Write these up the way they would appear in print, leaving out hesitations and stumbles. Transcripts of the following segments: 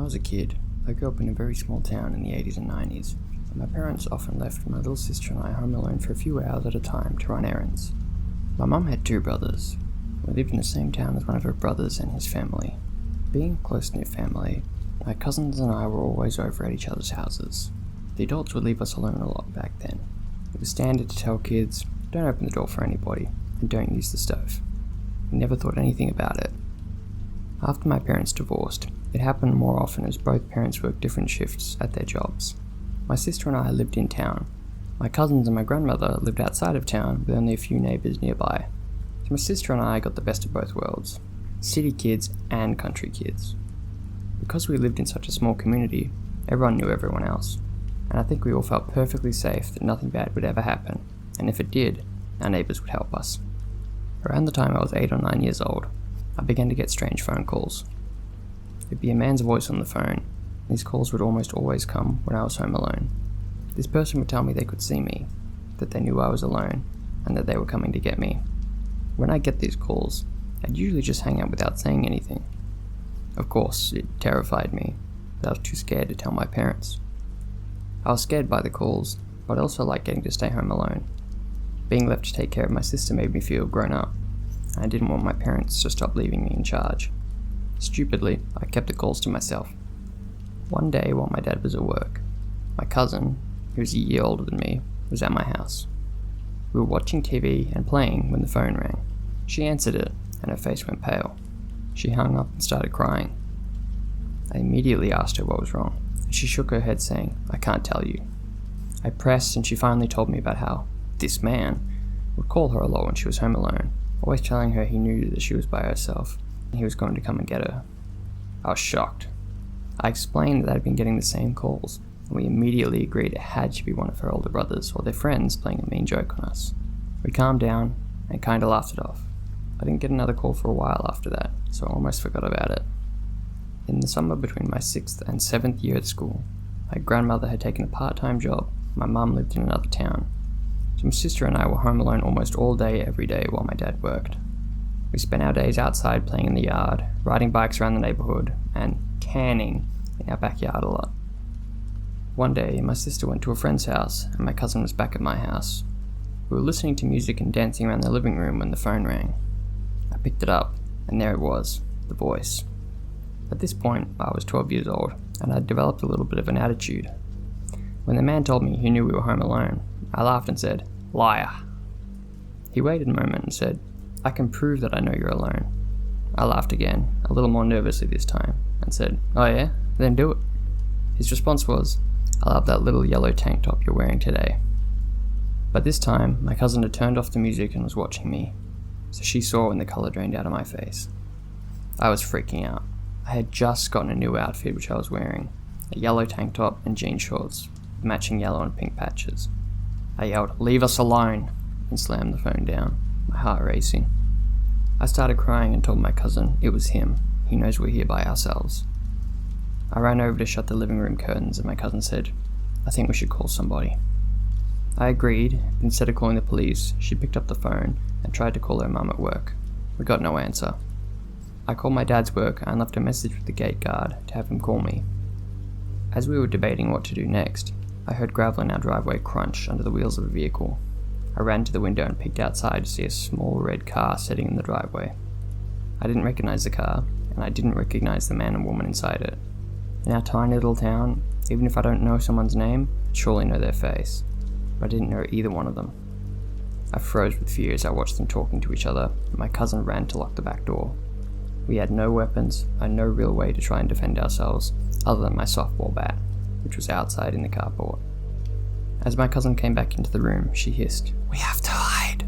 When I was a kid, I grew up in a very small town in the 80s and 90s, and my parents often left my little sister and I home alone for a few hours at a time to run errands. My mum had two brothers. We lived in the same town as one of her brothers and his family. Being a close-knit family, my cousins and I were always over at each other's houses. The adults would leave us alone a lot back then. It was standard to tell kids, don't open the door for anybody, and don't use the stove. We never thought anything about it. After my parents divorced, it happened more often as both parents worked different shifts at their jobs. My sister and I lived in town. My cousins and my grandmother lived outside of town with only a few neighbours nearby. So my sister and I got the best of both worlds, city kids and country kids. Because we lived in such a small community, everyone knew everyone else, and I think we all felt perfectly safe that nothing bad would ever happen, and if it did, our neighbours would help us. Around the time I was 8 or 9 years old, I began to get strange phone calls. It'd be a man's voice on the phone. These calls would almost always come when I was home alone. This person would tell me they could see me, that they knew I was alone, and that they were coming to get me. When I get these calls, I'd usually just hang out without saying anything. Of course, it terrified me, but I was too scared to tell my parents. I was scared by the calls, but I also liked getting to stay home alone. Being left to take care of my sister made me feel grown up, and I didn't want my parents to stop leaving me in charge. Stupidly, I kept the calls to myself. One day while my dad was at work, my cousin, who was a year older than me, was at my house. We were watching TV and playing when the phone rang. She answered it, and her face went pale. She hung up and started crying. I immediately asked her what was wrong, and she shook her head saying, "I can't tell you." I pressed, and she finally told me about how this man would call her a lot when she was home alone, always telling her he knew that she was by herself, and he was going to come and get her. I was shocked. I explained that I'd been getting the same calls, and we immediately agreed it had to be one of her older brothers or their friends playing a mean joke on us. We calmed down and kinda laughed it off. I didn't get another call for a while after that, so I almost forgot about it. In the summer between my 6th and 7th year at school, my grandmother had taken a part-time job. My mum lived in another town. So my sister and I were home alone almost all day every day while my dad worked. We spent our days outside playing in the yard, riding bikes around the neighbourhood, and canning in our backyard a lot. One day, my sister went to a friend's house, and my cousin was back at my house. We were listening to music and dancing around the living room when the phone rang. I picked it up, and there it was, the voice. At this point, I was 12 years old, and I'd developed a little bit of an attitude. When the man told me he knew we were home alone, I laughed and said, "Liar." He waited a moment and said, "I can prove that I know you're alone." I laughed again, a little more nervously this time, and said, "Oh yeah? Then do it." His response was, "I love that little yellow tank top you're wearing today." But this time, my cousin had turned off the music and was watching me, so she saw when the colour drained out of my face. I was freaking out. I had just gotten a new outfit which I was wearing, a yellow tank top and jean shorts, with matching yellow and pink patches. I yelled, "Leave us alone," and slammed the phone down, my heart racing. I started crying and told my cousin it was him. He knows we're here by ourselves. I ran over to shut the living room curtains and my cousin said, "I think we should call somebody." I agreed, but instead of calling the police, she picked up the phone and tried to call her mum at work. We got no answer. I called my dad's work and left a message with the gate guard to have him call me. As we were debating what to do next, I heard gravel in our driveway crunch under the wheels of a vehicle. I ran to the window and peeked outside to see a small red car sitting in the driveway. I didn't recognize the car, and I didn't recognize the man and woman inside it. In our tiny little town, even if I don't know someone's name, I'd surely know their face, but I didn't know either one of them. I froze with fear as I watched them talking to each other, and my cousin ran to lock the back door. We had no weapons and no real way to try and defend ourselves other than my softball bat, which was outside in the carport. As my cousin came back into the room, she hissed, "We have to hide."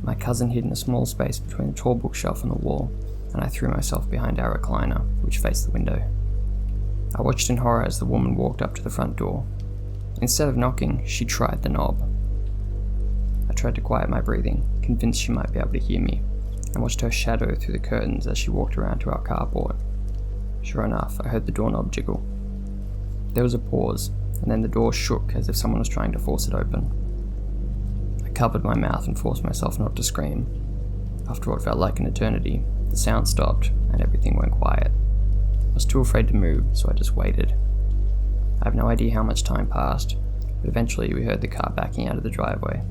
My cousin hid in a small space between a tall bookshelf and the wall, and I threw myself behind our recliner, which faced the window. I watched in horror as the woman walked up to the front door. Instead of knocking, she tried the knob. I tried to quiet my breathing, convinced she might be able to hear me, and watched her shadow through the curtains as she walked around to our carport. Sure enough, I heard the doorknob jiggle. There was a pause, and then the door shook as if someone was trying to force it open. I covered my mouth and forced myself not to scream. After what felt like an eternity, the sound stopped and everything went quiet. I was too afraid to move, so I just waited. I have no idea how much time passed, but eventually we heard the car backing out of the driveway.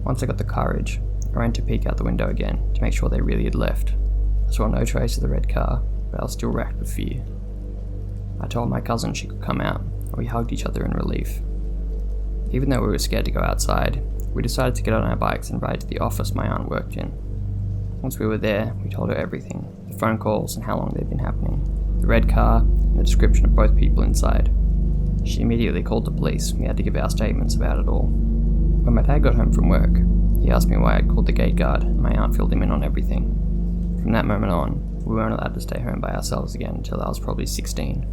Once I got the courage, I ran to peek out the window again to make sure they really had left. I saw no trace of the red car, but I was still racked with fear. I told my cousin she could come out, and we hugged each other in relief. Even though we were scared to go outside, we decided to get on our bikes and ride to the office my aunt worked in. Once we were there, we told her everything, the phone calls and how long they'd been happening, the red car, and the description of both people inside. She immediately called the police, and we had to give our statements about it all. When my dad got home from work, he asked me why I'd called the gate guard, and my aunt filled him in on everything. From that moment on, we weren't allowed to stay home by ourselves again until I was probably 16.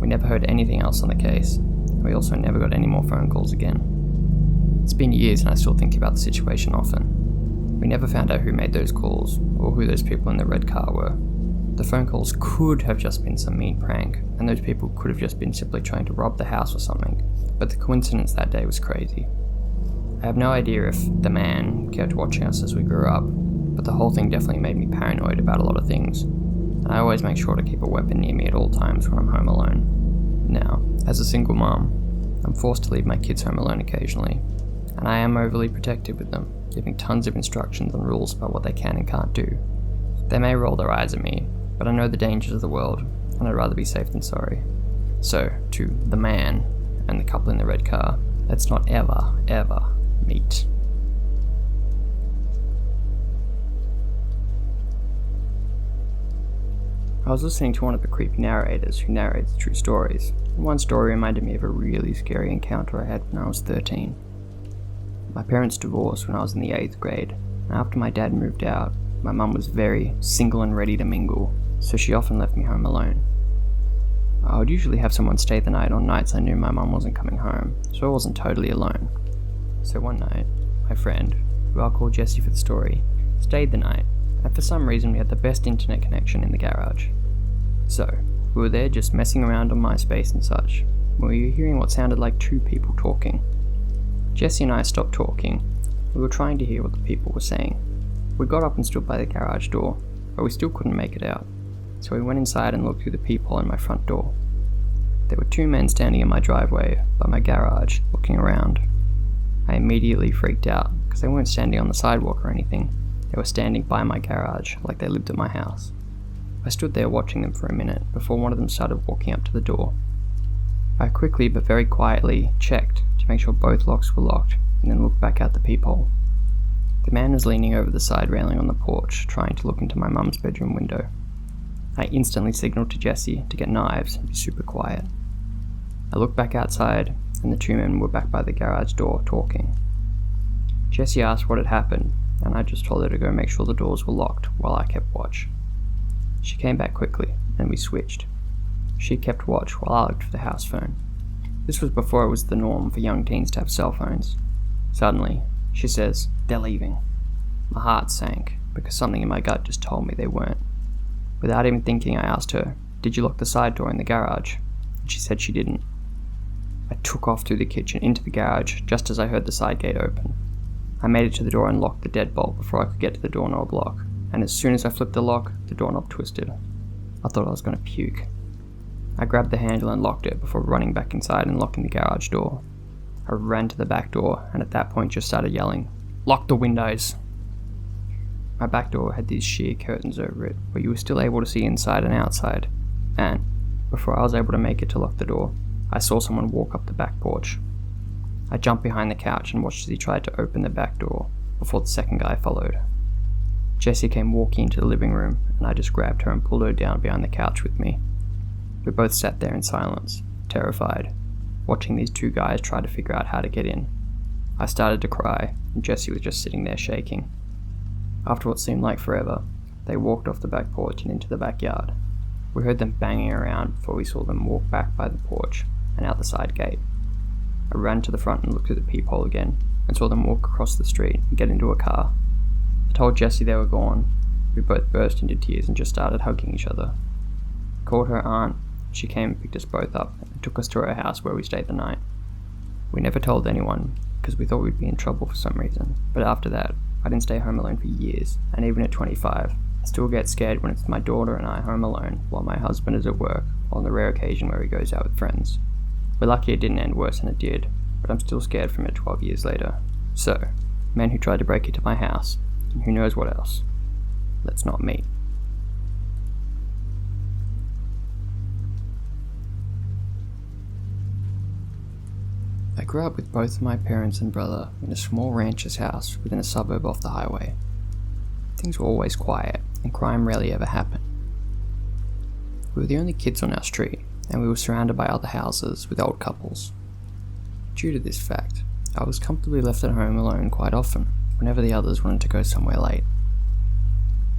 We never heard anything else on the case, and we also never got any more phone calls again. It's been years and I still think about the situation often. We never found out who made those calls, or who those people in the red car were. The phone calls could have just been some mean prank, and those people could have just been simply trying to rob the house or something, but the coincidence that day was crazy. I have no idea if the man kept watching us as we grew up, but the whole thing definitely made me paranoid about a lot of things, and I always make sure to keep a weapon near me at all times when I'm home alone. Now, as a single mom, I'm forced to leave my kids home alone occasionally, and I am overly protective with them, giving tons of instructions and rules about what they can and can't do. They may roll their eyes at me, but I know the dangers of the world, and I'd rather be safe than sorry. So, to the man and the couple in the red car, let's not ever, ever meet. I was listening to one of the creepy narrators who narrates true stories, and one story reminded me of a really scary encounter I had when I was 13. My parents divorced when I was in the 8th grade, and after my dad moved out, my mum was very single and ready to mingle, so she often left me home alone. I would usually have someone stay the night on nights I knew my mum wasn't coming home, so I wasn't totally alone. So one night, my friend, who I'll call Jessie for the story, stayed the night, and for some reason we had the best internet connection in the garage. So, we were there just messing around on MySpace and such, when we were hearing what sounded like two people talking. Jessie and I stopped talking. We were trying to hear what the people were saying. We got up and stood by the garage door, but we still couldn't make it out, so we went inside and looked through the peephole in my front door. There were two men standing in my driveway by my garage, looking around. I immediately freaked out, because they weren't standing on the sidewalk or anything. They were standing by my garage, like they lived at my house. I stood there watching them for a minute, before one of them started walking up to the door. I quickly but very quietly checked to make sure both locks were locked, and then looked back out the peephole. The man was leaning over the side railing on the porch, trying to look into my mum's bedroom window. I instantly signaled to Jessie to get knives and be super quiet. I looked back outside, and the two men were back by the garage door, talking. Jessie asked what had happened, and I just told her to go make sure the doors were locked while I kept watch. She came back quickly, and we switched. She kept watch while I looked for the house phone. This was before it was the norm for young teens to have cell phones. Suddenly, she says, "They're leaving." My heart sank, because something in my gut just told me they weren't. Without even thinking, I asked her, "Did you lock the side door in the garage?" And she said she didn't. I took off through the kitchen into the garage just as I heard the side gate open. I made it to the door and locked the deadbolt before I could get to the doorknob lock, and as soon as I flipped the lock, the doorknob twisted. I thought I was going to puke. I grabbed the handle and locked it before running back inside and locking the garage door. I ran to the back door, and at that point just started yelling, "Lock the windows!" My back door had these sheer curtains over it, where you were still able to see inside and outside, and, before I was able to make it to lock the door, I saw someone walk up the back porch. I jumped behind the couch and watched as he tried to open the back door, before the second guy followed. Jessie came walking into the living room, and I just grabbed her and pulled her down behind the couch with me. We both sat there in silence, terrified, watching these two guys try to figure out how to get in. I started to cry, and Jessie was just sitting there shaking. After what seemed like forever, they walked off the back porch and into the backyard. We heard them banging around before we saw them walk back by the porch and out the side gate. I ran to the front and looked through the peephole again, and saw them walk across the street and get into a car. I told Jessie they were gone. We both burst into tears and just started hugging each other. I called her aunt. She came and picked us both up and took us to her house where we stayed the night. We never told anyone, because we thought we'd be in trouble for some reason, but after that, I didn't stay home alone for years, and even at 25, I still get scared when it's my daughter and I home alone while my husband is at work, or on the rare occasion where he goes out with friends. We're lucky it didn't end worse than it did, but I'm still scared from it 12 years later. So, men who tried to break into my house, and who knows what else. Let's not meet. I grew up with both my parents and brother in a small rancher's house within a suburb off the highway. Things were always quiet, and crime rarely ever happened. We were the only kids on our street, and we were surrounded by other houses with old couples. Due to this fact, I was comfortably left at home alone quite often, whenever the others wanted to go somewhere late.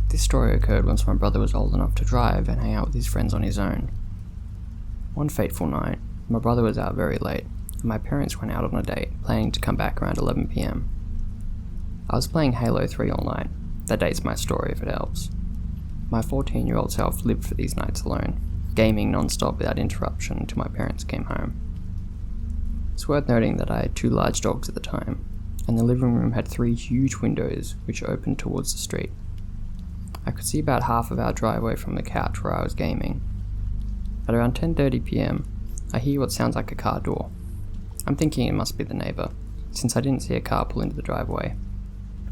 This story occurred once my brother was old enough to drive and hang out with his friends on his own. One fateful night, my brother was out very late, and my parents went out on a date, planning to come back around 11 PM. I was playing Halo 3 all night. That dates my story if it helps. My 14-year-old self lived for these nights alone, gaming non-stop without interruption until my parents came home. It's worth noting that I had 2 large dogs at the time, and the living room had 3 huge windows which opened towards the street. I could see about half of our driveway from the couch where I was gaming. At around 10:30 PM, I hear what sounds like a car door. I'm thinking it must be the neighbour, since I didn't see a car pull into the driveway,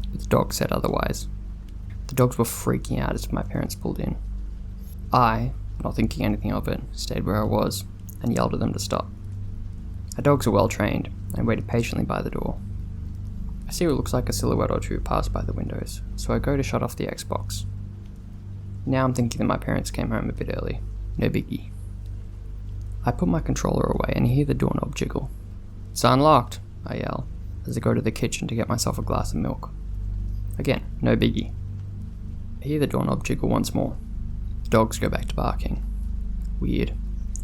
but the dog said otherwise. The dogs were freaking out as my parents pulled in. I, not thinking anything of it, stayed where I was and yelled at them to stop. Our dogs are well trained and waited patiently by the door. I see what looks like a silhouette or two pass by the windows, so I go to shut off the Xbox. Now I'm thinking that my parents came home a bit early. No biggie. I put my controller away and hear the doorknob jiggle. "It's unlocked," I yell, as I go to the kitchen to get myself a glass of milk. Again, no biggie. I hear the doorknob jiggle once more. The dogs go back to barking. Weird.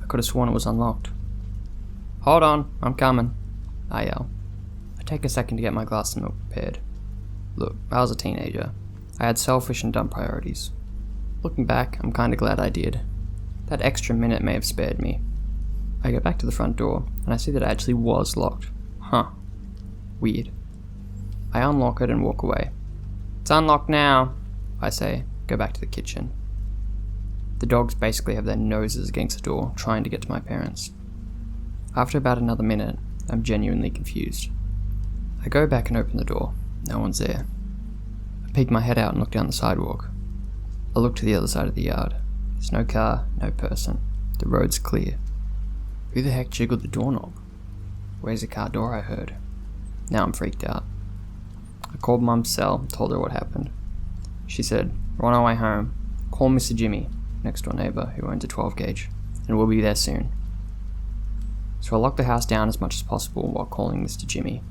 I could have sworn it was unlocked. "Hold on, I'm coming," I yell. I take a second to get my glass of milk prepared. Look, I was a teenager. I had selfish and dumb priorities. Looking back, I'm kinda glad I did. That extra minute may have spared me. I go back to the front door, and I see that it actually was locked. Huh. Weird. I unlock it and walk away. "It's unlocked now," I say, go back to the kitchen. The dogs basically have their noses against the door, trying to get to my parents. After about another minute, I'm genuinely confused. I go back and open the door. No one's there. I peek my head out and look down the sidewalk. I look to the other side of the yard. There's no car, no person. The road's clear. Who the heck jiggled the doorknob? Where's the car door I heard? Now I'm freaked out. I called Mum's cell and told her what happened. She said, "We're on our way home. Call Mr. Jimmy," next door neighbour who owns a 12 gauge, "and we'll be there soon." So I locked the house down as much as possible while calling Mr. Jimmy.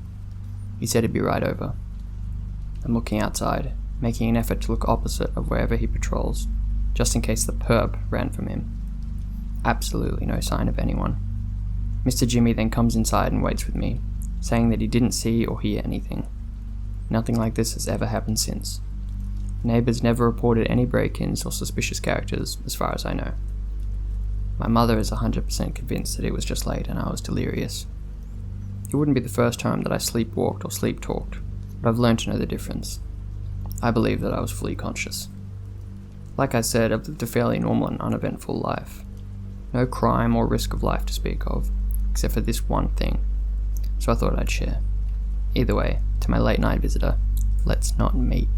He said he'd be right over. I'm looking outside, making an effort to look opposite of wherever he patrols, just in case the perp ran from him. Absolutely no sign of anyone. Mr. Jimmy then comes inside and waits with me, saying that he didn't see or hear anything. Nothing like this has ever happened since. Neighbours never reported any break-ins or suspicious characters, as far as I know. My mother is 100% convinced that it was just late and I was delirious. It wouldn't be the first time that I sleepwalked or sleep-talked, but I've learned to know the difference. I believe that I was fully conscious. Like I said, I've lived a fairly normal and uneventful life. No crime or risk of life to speak of, except for this one thing. So I thought I'd share. Either way, to my late night visitor, let's not meet.